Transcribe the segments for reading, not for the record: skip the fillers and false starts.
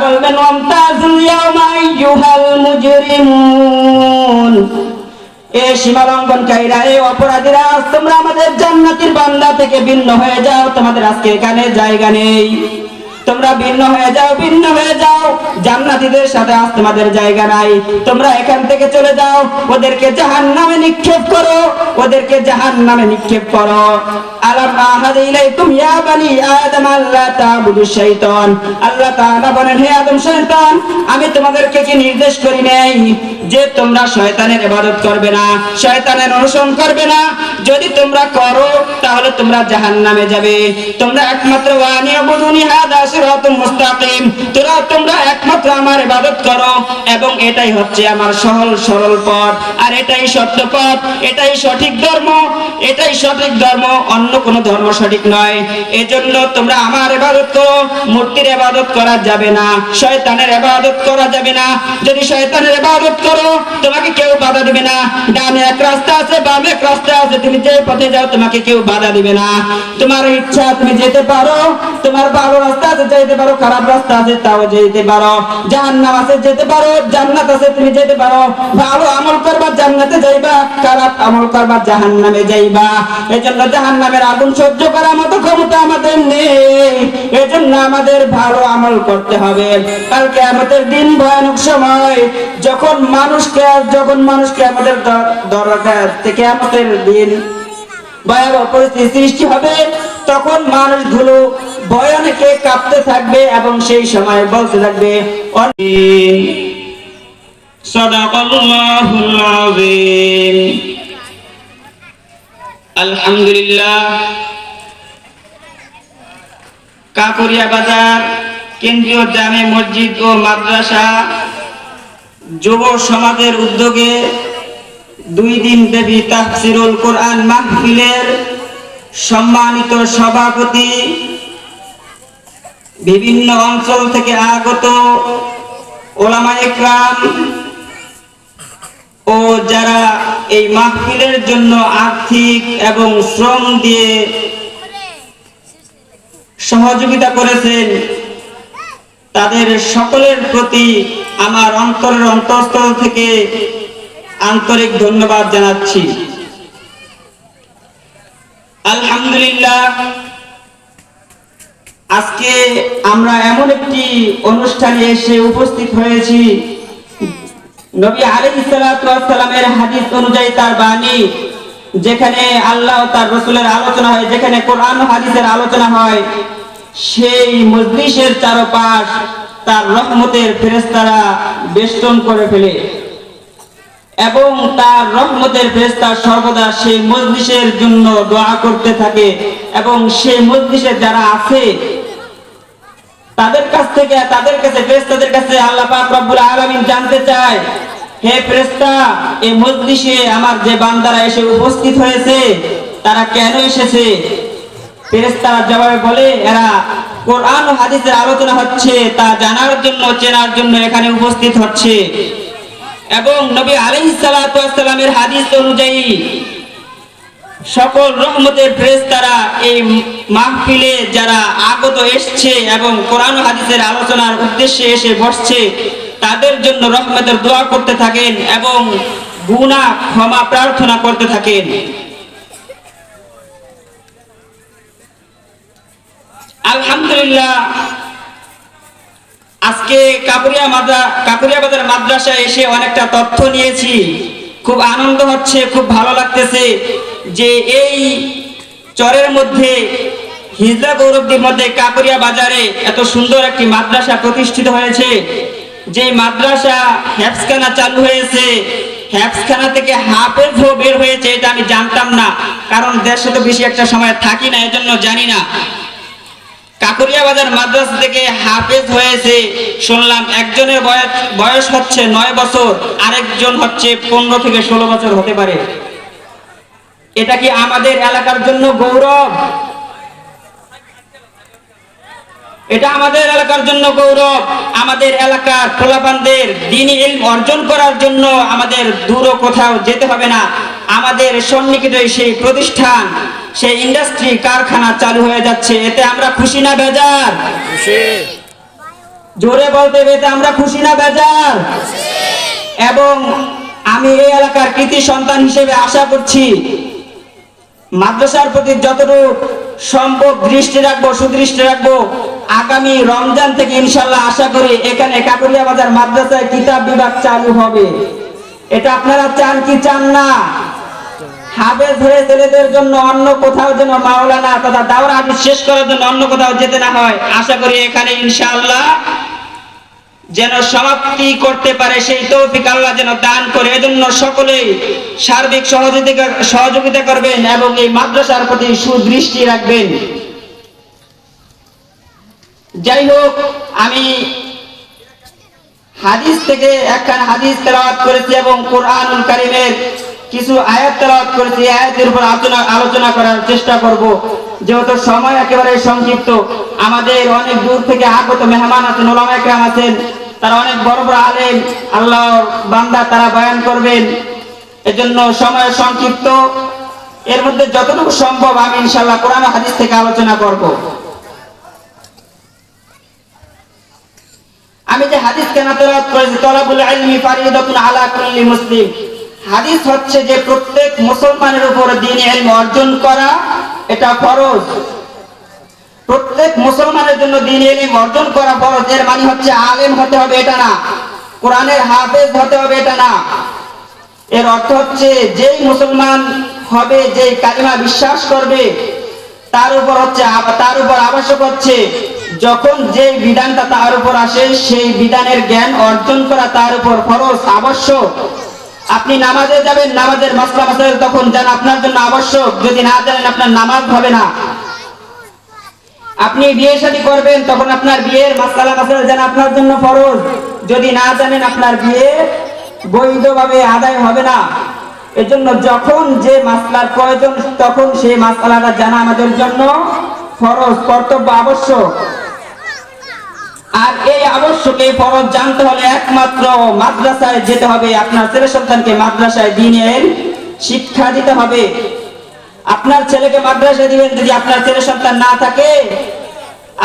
বলবেন ওয়ামতাজুল ইয়াওমা আইয়ুহাল মুজরিমুন, এ সীমা লঙ্ঘনকারীরা, এই অপরাধীরা, তোমরা আমাদের জান্নাতের বান্দা থেকে ভিন্ন হয়ে যাও, তোমাদের আজকে এখানে জায়গা নেই। তোমরা ভিন্ন হয়ে যাও, ভিন্ন হয়ে যাও, জান্নাতীদের সাথে আজ তোমাদের জায়গা নাই। তোমরা এখান থেকে চলে যাও, ওদেরকে জাহান্নামে নিক্ষেপ করো, ওদেরকে জাহান্নামে নিক্ষেপ করো। আলাম আহাদ ইলাইকুম ইয়া বানি আদম আল্লা তা'বুদু শাইতান, আল্লাহ তাআলা বলেন, হে আদম সন্তান, আমি তোমাদেরকে কি নির্দেশ করি নাই যে তোমরা শয়তানের ইবাদত করবে না, শয়তানের অনুসরণ করবে না? যদি তোমরা করো তাহলে তোমরা জাহান্নামে যাবে। তোমরা একমাত্র ওয়ানি আবুদুনি হাদা সিরাতুল মুস্তাকিম, তোমরা একমাত্র আমার ইবাদত করো এবং এটাই হচ্ছে আমার সহজ সরল পথ, আর এটাই সত্য পথ, এটাই সঠিক ধর্ম, এটাই সঠিক ধর্ম, অন্য কোন ধর্ম সঠিক নয়। এজন্য তোমরা আমার ইবাদত করো, মূর্তির ইবাদত করা যাবে না, শয়তানের ইবাদত করা যাবে না। যদি শয়তানের ইবাদত করো তোমাকে কেউ বাধা দিবে না। ডানে এক রাস্তা আছে, বামে এক রাস্তা আছে, তুমি যে পথে যাও তোমাকে কেউ বাধা দিবে না। তোমার ইচ্ছা তুমি যেতে পারো, তোমার ভালো রাস্তা আছে যেতে পারো, খারাপ রাস্তা আছে তাও যেতে পারো, জাহান্নাম আছে যেতে পারো, জান্নাত আছে তুমি যেতে পারো। ভালো আমল করবা জান্নাতে যাইবা, খারাপ আমল করবা জাহান্নামে যাইবা। এজন্য জাহান্নামের আগুন সহ্য করার মতো ক্ষমতা আমাদের নেই, এজন্য আমাদের ভালো আমল করতে হবে। কাল কিয়ামতের দিন ভয়ানক সময়, যখন মানুষকে আমাদের দরকার থেকে আমাদের দিন ভয়াবহ পরিস্থিতি সৃষ্টি হবে, তখন মানুষগুলো ভয়ানকে কাঁপতে থাকবে এবং সেই সময় বলতে থাকবে সাদাকাল্লাহুল আযীম। আলহামদুলিল্লাহ, কাকরিয়া বাজার কেন্দ্রীয় জামে মসজিদ ও মাদ্রাসা যুব সমাজের উদ্যোগে 2 দিন ব্যাপী তাফসীরুল কোরআন মাহফিলের সম্মানিত সভাপতি, বিভিন্ন অঞ্চল থেকে আগত উলামায়ে কেরাম ও যারা এই মাহফিলের জন্য আর্থিক এবং শ্রম দিয়ে সহযোগিতা করেছেন, তাদের সকলের প্রতি আমার অন্তরের অন্তঃস্থল থেকে আন্তরিক ধন্যবাদ জানাচ্ছি। আলহামদুলিল্লাহ, আজকে আমরা এমন একটি অনুষ্ঠানে এসে উপস্থিত হয়েছি, নবী আলাইহিস সালাতু ওয়াস সালামের হাদিস অনুযায়ী তার বাণী, যেখানে আল্লাহ ও তার রাসূলের আলোচনা হয়, যেখানে কোরআন ও হাদিসের আলোচনা হয়, সেই মজলিসের চারপাশ তার রহমতের ফেরেশতারা বেষ্টন করে ফেলে এবং তার রহমতের ফেরেশতা সর্বদা সেই মজলিসের জন্য দোয়া করতে থাকে এবং সেই মজলিসে যারা আছে তাদের কাছে ফেরেশতাদের কাছে আল্লাহ পাক রব্বুল আলামিন জানতে চায়, হে ফেরেশতা, এই মজলিসে আমার যে বান্দারা এসে উপস্থিত হয়েছে তারা কেন এসেছে? ফেরেশতারা জবাবে বলে, এরা কোরআন ও হাদিসের আলোচনা হচ্ছে তা জানার জন্য, চেনার জন্য এখানে উপস্থিত হচ্ছে। এবং নবী আলাইহিস সালাতু ওয়াস সালামের হাদিস অনুযায়ী সকল রহমতের ফেরেশতারা এই মাহফিলে যারা আগত এসেছে এবং কোরআন ও হাদিসের আলোচনার উদ্দেশ্যে এসে বসছে, তাদের জন্য রহমতের দোয়া করতে থাকেন এবং গুনাহ ক্ষমা প্রার্থনা করতে থাকেন। আলহামদুলিল্লাহ, আজকে কাকরিয়া বাজার মাদ্রাসায় এসে অনেকটা তথ্য নিয়েছি, খুব আনন্দ হচ্ছে, খুব ভালো লাগতেছে যে এই চরের মধ্যে, হিজলা গৌরবদীর মধ্যে কাকরিয়া বাজারে এত সুন্দর একটি মাদ্রাসা প্রতিষ্ঠিত হয়েছে। যে মাদ্রাসা হেফজখানা চালু হয়েছে, হেফজখানা থেকে হাফেজও বের হয়েছে, এটা আমি জানতাম না, কারণ দেশে তো বেশি একটা সময় থাকি না, এজন্য জানি না। কাকরিয়া বাজার মাদ্রাসা থেকে হাফেজ হয়েছে শুনলাম, একজনের বয়স হচ্ছে 9 বছর, আরেকজন হচ্ছে 15 থেকে 16 বছর হতে পারে। এটা কি আমাদের এলাকার জন্য গৌরব? এটা আমাদের এলাকার জন্য গৌরব। আমাদের এলাকার পোলাপানদের দ্বীনি ইলম অর্জন করার জন্য আমাদের দূর কোথাও যেতে হবে না, আমাদের সন্নিকটে সেই প্রতিষ্ঠান, সেই ইন্ডাস্ট্রি, কারখানা চালু হয়ে যাচ্ছে। এতে আমরা খুশি না বেজার? জোরে বলতে হবে, এতে আমরা খুশি না বেজার? এবং আমি এই এলাকার কৃতি সন্তান হিসেবে আশা করছি মাদ্রাসার প্রতি যতটুকু সম্ভব দৃষ্টি রাখবো, সুদৃষ্টি রাখবো। আগামী রমজান থেকে ইনশাল্লাহ আশা করি এখানে কাকরিয়া বাজার মাদ্রাসায় কিতাব বিভাগ চালু হবে। এটা আপনারা চান কি চান না? হাফেজ হয়ে ছেলেদের জন্য অন্য কোথাও যেন মাওলানা তথা দাওরা হাদিস শেষ করার জন্য অন্য কোথাও যেতে না হয়। আশা করি এখানে ইনশাআল্লাহ যেন সমাপ্তি করতে পারে, সেই তৌফিক আল্লাহ যেন দান করে। এজন্য সকলেই সার্বিক সহযোগিতা করবেন এবং এই মাদ্রাসার প্রতি সুদৃষ্টি রাখবেন। যাই হোক, আমি হাদিস থেকে একখান হাদিস তেলাওয়াত করেছি এবং কোরআনুল কারীমের কিছু আয়াত তেলাওয়াত করেছি। আয়াতের উপর আলোচনা করার চেষ্টা করব, যেহেতু সময় একেবারে সংক্ষিপ্ত। আমাদের অনেক দূর থেকে আগত মেহমান আছেন, ওলামা একরাম আছেন, তারা অনেক বড় বড় আলেম, আল্লাহর বান্দা, তারা বয়ান করবেন। এজন্য সময় সংক্ষিপ্ত। এর মধ্যে যতটুকু সম্ভব আমি ইনশাআল্লাহ কোরআন ও হাদিস থেকে আলোচনা করব। আমি যে হাদিস কেন তেলাওয়াত করেছি, তলাবুল ইলমি ফারিদাতুন আলা কুল্লি মুসলিম। হাদিস হচ্ছে যে প্রত্যেক মুসলমানের উপর দ্বীনি ইলম অর্জন করা এটা ফরজ। প্রত্যেক মুসলমানের জন্য দ্বীনি ইলম অর্জন করা ফরজ। এর মানে হচ্ছে আলেম হতে হবে এটা না, কোরআনের হাফেজ হতে হবে এটা না। এর অর্থ হচ্ছে যেই মুসলমান হবে, যেই কালিমা বিশ্বাস করবে, তার উপর আবশ্যক হচ্ছে যখন যে বিধানটা তার উপর আসে সেই বিধানের জ্ঞান অর্জন করা তার উপর ফরজ, আবশ্যক। আপনি নামাজে যাবেন, নামাজের মাসলা মাসাইল তখন জানা আপনার জন্য আবশ্যক। যদি না জানেন আপনার নামাজ হবে না। আপনি বিয়ে শাদী করবেন, তখন আপনার বিয়ের মাসলা মাসাইল জানা আপনার জন্য ফরজ। যদি না জানেন আপনার বিয়ে বৈধভাবে আদায় হবে না। এজন্য যখন যে মাসলার প্রয়োজন তখন সেই মাসলাটা জানা আমাদের জন্য ফরজ, কর্তব্য, আবশ্যক। আর এই আবশ্যক, এই ফরজ জানতে হলে একমাত্র মাদ্রাসায় যেতে হবে। আপনার ছেলে সন্তানকে মাদ্রাসায় দ্বীনি ইলম শিক্ষা দিতে হবে। আপনার ছেলেকে মাদ্রাসায় দিবেন, যদি আপনার ছেলে সন্তান না থাকে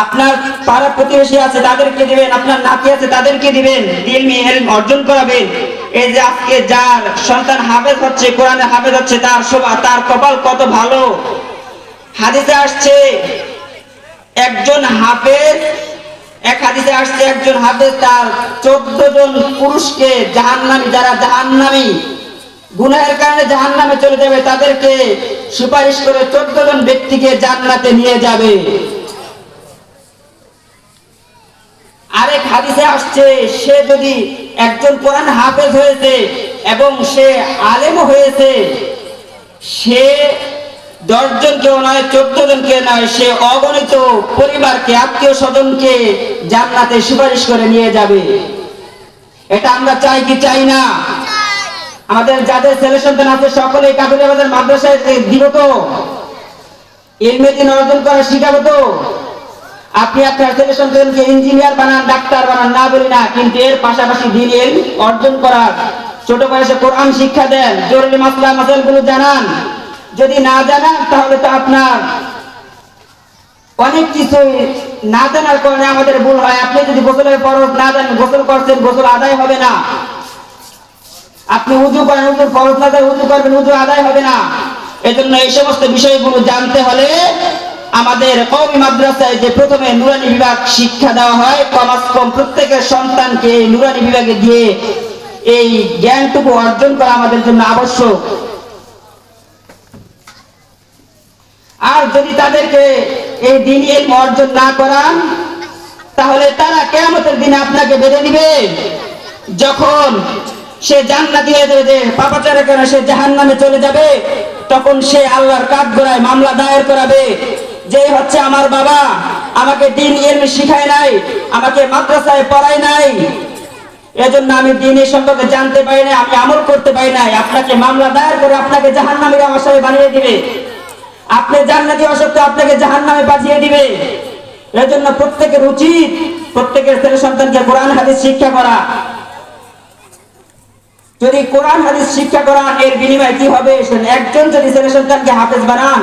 আপনার পাড়া প্রতিবেশী আছে তাদেরকে দিবেন, আপনার নাতি আছে তাদেরকে দিবেন, দ্বীনি ইলম অর্জন করাবেন। এই যে আজকে যার সন্তান হাফেজ হচ্ছে, কোরআনের হাফেজ হচ্ছে, তার শোভা, তার কপাল কত ভালো। হাদিসে আসছে একজন হাফেজ, এক হাদিসে আসছে একজন হাফেজ তার 14 জন পুরুষকে জাহান্নামী, যারা জাহান্নামী গুনাহের কারণে জাহান্নামে চলে যাবে, তাদেরকে সুপারিশ করে 14 জন ব্যক্তিকে জান্নাতে নিয়ে যাবে। আরেক হাদিসে আসছে সে যদি একজন কোরআন হাফেজ হয়েছে এবং সে আলেম হয়েছে, সে 10 জনকে নয়, 14 জনকে নয়, সে অগণিত পরিবারকে, আত্মীয় স্বজনকে জান্নাতে সুপারিশ করে নিয়ে যাবে। এটা আমরা চাই কি চাই না? আমাদের যাদের ছেলে সন্তান আছে সকলেই কাকরিয়া বাজার মাদ্রাসায় দিব তো, ইলমে দ্বীন অর্জন করা শিখাবো তো। আপনি আপনার ছেলে সন্তানকে ইঞ্জিনিয়ার বানান, ডাক্তার বানান, না বলি না, কিন্তু এর পাশাপাশি দ্বীন ইলম অর্জন করার, ছোট বয়সে কোরআন শিক্ষা দেন, জরুরি মাসলা মাসাইলগুলো জানান। যদি না জানান তাহলে তো আপনার অনেক কিছু না জানার কারণে আমাদের ভুল হয়। আপনি যদি গোসলের ফরজ না জানেন, গোসল করছেন, গোসল আদায় হবে না। আপনি উযু করেন, উযুর ফরজ না জানেন, উযু করবেন, উযু আদায় হবে না। এজন্য এই সমস্ত বিষয়গুলো জানতে হলে আমাদের কওমি মাদ্রাসায় যে প্রথমে নুরানি বিভাগ শিক্ষা দেওয়া হয়, কমাস কম প্রত্যেকের সন্তানকে এই নুরানি বিভাগে দিয়ে এই জ্ঞানটুকু অর্জন করা আমাদের জন্য আবশ্যক। আর যদি তাদেরকে এই দ্বীনি ইলম অর্জন না করান, তাহলে তারা কিয়ামতের দিনে আপনাকে বেঁধে দিবে। যখন সে জান্নাতি হয়ে যাবে, যে পাপাচারের কারণে সে জাহান্নামে চলে যাবে, তখন সে আল্লাহর কাঠগড়ায় মামলা দায়ের করাবে, যে হচ্ছে আমার বাবা আমাকে দ্বীনি ইলম শিখায় নাই, আমাকে মাদ্রাসায় পড়ায় নাই, এজন্য আমি দ্বীনি সম্পর্কে জানতে পারি না, আমি আমল করতে পারি নাই। আপনাকে মামলা দায়ের করে আপনাকে জাহান্নামীর আসামি বানিয়ে দিবে। আপনি জান্নাতি অসত্ত্বেও আপনাকে জাহান্নামে পাঠিয়ে দিবে। এজন্য প্রত্যেকের উচিত প্রত্যেকের ছেলে সন্তানকে কোরআন হাদিস শিক্ষা করা। যদি কোরআন হাদিস শিক্ষা করান, এর বিনিময়ে কি হবে? একজন যদি ছেলে সন্তানকে হাফেজ বানান,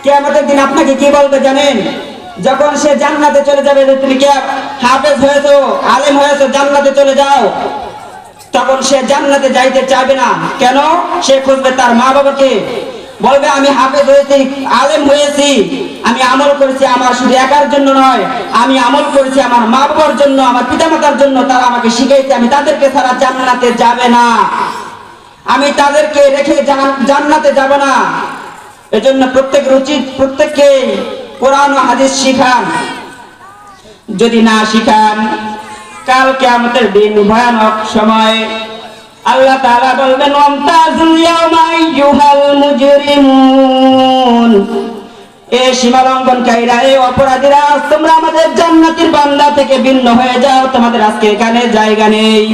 কিয়ামতের দিন আপনাকে কি বলবে জানেন? যখন সে জান্নাতে চলে যাবে, যে তুমি কি হাফেজ হয়েছো, আলেম হয়েছো, জান্নাতে চলে যাও, তখন সে জান্নাতে যাইতে চাইবে না। কেন? সে খুঁজবে তার মা বাবাকে, বলবে আমি হাফেজ হয়েছি, আলেম হয়েছি, আমি আমল করেছি আমার শুধু একার জন্য নয়, আমি আমল করেছি আমার মা বাবার জন্য, আমার পিতামাতার জন্য, তারা আমাকে শিখাইছে, আমি তাদেরকে ছাড়া জান্নাতে যাবে না, আমি তাদেরকে রেখে জান্নাতে যাব না। এজন্য প্রত্যেকের উচিত প্রত্যেককে কোরআন ও হাদিস শিখান। যদি না শিখান, কাল কিয়ামতের দিন ভয়ানক সময় আল্লাহ তাআলা বলবেন ওয়ামতাজুল ইয়াওমা আইয়ুহাল মুজরিমুন, এ সীমালঙ্ঘনকারীরা, এ অপরাধীরা, তোমরা আমাদের জান্নাতের বান্দা থেকে ভিন্ন হয়ে যাও, তোমাদের আজকে এখানে জায়গা নেই,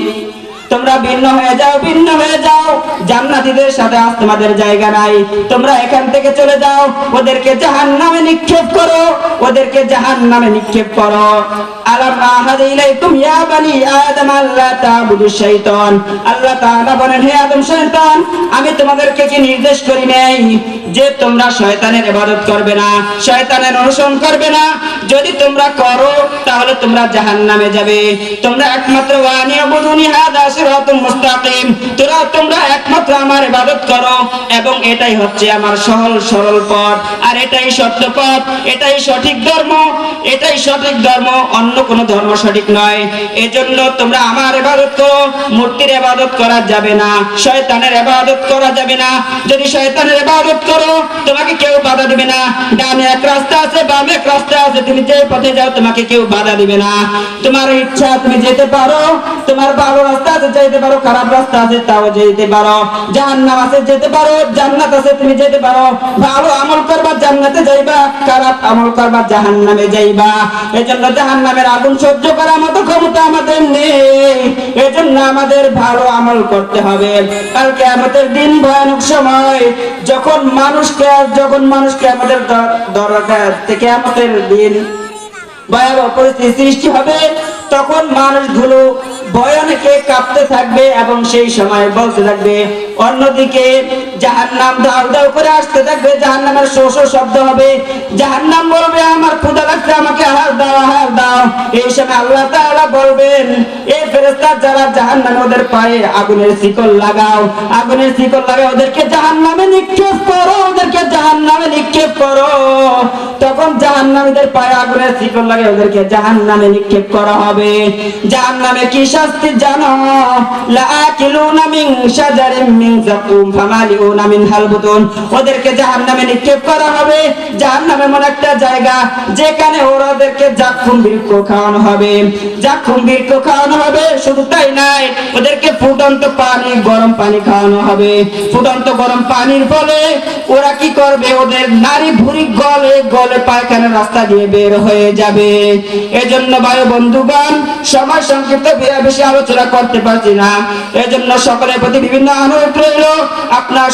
তোমরা ভিন্ন হয়ে যাও, ভিন্ন হয়ে যাও, জান্নাতীদের সাথে আজ তোমাদের জায়গা নাই, তোমরা এখান থেকে চলে যাও, ওদেরকে জাহান্নামে নিক্ষেপ করো, ওদেরকে জাহান্নামে নিক্ষেপ করো। আলাম আহাদ ইলাইকুম ইয়া বানি আদম আল্লা তা'বুদুশ শাইতান, আল্লাহ তাআলা বলেন হে আদম সন্তান, আমি তোমাদেরকে কি নির্দেশ করি নাই যে তোমরা শয়তানের ইবাদত করবে না, শয়তানের অনুসরণ করবে না? যদি তোমরা করো তাহলে তোমরা জাহান্নামে যাবে। তোমরা একমাত্র ওয়ানি আবুদুনি হাদা সিরাতুম মুস্তাকিম, তোমরা একমাত্র আমার ইবাদত করো, এবং এটাই হচ্ছে আমার সহজ সরল পথ, আর এটাই সত্য পথ, এটাই সঠিক ধর্ম, এটাই সঠিক ধর্ম, অন্য কোন ধর্ম সঠিক নয়। এজন্য তোমরা আমার ইবাদত করো, মূর্তির ইবাদত করা যাবে না, শয়তানের ইবাদত করা যাবে না। যদি শয়তানের ইবাদত করো তোমাকে কেউ বাধা দিবে না, ডানে এক রাস্তা আছে, বামে এক রাস্তা আছে, তুমি যে পথে যাও তোমাকে কেউ বাধা দিবে না, তোমার ইচ্ছা তুমি যেতে পারো, তোমার ভালো রাস্তা আছে যেতে পারো, খারাপ রাস্তা আছে তাও যেতে পারো, জাহান্নাম আছে যেতে পারো, জান্নাত আছে তুমি যেতে পারো, ভালো আমল করবা জান্নাতে যাইবা, খারাপ আমল করবা জাহান্নামে যাইবা। এজন্য জাহান্নামের আগুন সহ্য করার মতো ক্ষমতা আমাদের নেই, এজন্য আমাদের ভালো আমল করতে হবে। কাল কিয়ামতের দিন ভয়ানক সময়, যখন মানুষকে আমাদের দরকার থেকে আমাদের দিন ভয়াবহ পরিস্থিতি সৃষ্টি হবে, তখন মানুষগুলো ভয়ানকে কাঁপতে থাকবে এবং সেই সময় বলতে থাকবে। অন্যদিকে জাহান্নাম দাউ দাউ করে আসতে থাকবে, জাহান্নামের শো শো শব্দ হবে, জাহান্নাম বলবে আমার ক্ষুধা লাগছে, আমাকে আহার দাও, আহার দাও। এই সময় আল্লাহ তাআলা বলবেন এই ফেরেশতা যারা জাহান্নামে, ওদের পায়ে আগুনের শিকল লাগাও, আগুনের শিকল লাগাও, ওদেরকে জাহান্নামে নিক্ষেপ করো, ওদেরকে জাহান্নামে নিক্ষেপ করো। তখন জাহান্নামীদের পায়ে আগুনের শিকল লাগে, ওদেরকে জাহান্নামে নিক্ষেপ করা হবে। জাহান্নামে কি শাস্তি জানো? লাআকিলুনা মিন শাজারিন মিন যাকুম ফামালিউনা মিনহাল বুতুন, ওদেরকে জাহান্নামে নিক্ষেপ করা হবে। জাহান্নাম এমন একটা জায়গা যেখানে ওদেরকে জাকুম বৃক্ষ খাওয়ানো হবে, জাকুম বৃক্ষ খাওয়ানো হবে। শুধু তাই নয়, ওদেরকে ফুটন্ত পানি, গরম পানি খাওয়ানো হবে। ফুটন্ত গরম পানির ফলে ওরা কি করবে? ওদের নারী ভুঁড়ি গলে গলে পায়খানার রাস্তা দিয়ে বের হয়ে যাবে। এজন্য ভাই বন্ধুগণ, সময় সংক্ষিপ্ত, বেশি আলোচনা করতে পারছি না, এজন্য সকলের প্রতি বিভিন্ন অনুরোধ রইল, আপনারা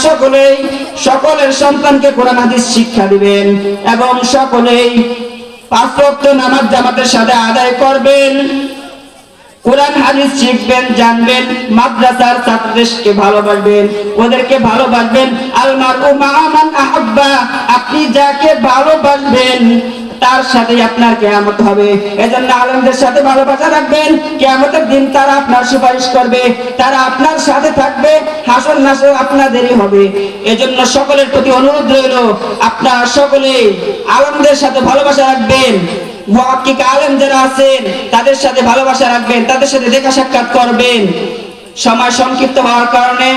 সকলের সন্তানকে কোরআন হাদিস শিক্ষা দিবেন এবং সকলেই 5 ওয়াক্ত নামাজ জামাতের সাথে আদায় করবেন, কোরআন হাদিস শিখবেন, জানবেন, মাদ্রাসার ছাত্রদেরকে ভালোবাসবেন, ওদেরকে ভালোবাসবেন। আল মারউ মা মান আহাব্বা, আপনি যাকে ভালোবাসবেন তার সাথে আপনার কিয়ামত হবে। এজন্য আলেমদের সাথে ভালোবাসা রাখবেন, কিয়ামতের দিন তারা আপনার সুপারিশ করবে, তারা আপনার সাথে থাকবে, হাসর নাসর আপনাদেরই হবে। এজন্য সকলের প্রতি অনুরোধ রইল, আপনারা সকলে আলেমদের সাথে ভালোবাসা রাখবেন, মুহাক্কিক আলেম যারা আছেন তাদের সাথে ভালোবাসা রাখবেন, তাদের সাথে দেখা সাক্ষাৎ করবেন। সময় সংক্ষিপ্ত হওয়ার কারণে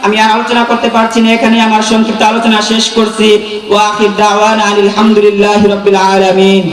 আমি আর আলোচনা করতে পারছি না, এখানে আমার সংক্ষিপ্ত আলোচনা শেষ করছি। ওয়া আখির দাওয়ানা আলহামদুলিল্লাহি রাব্বিল আলামিন।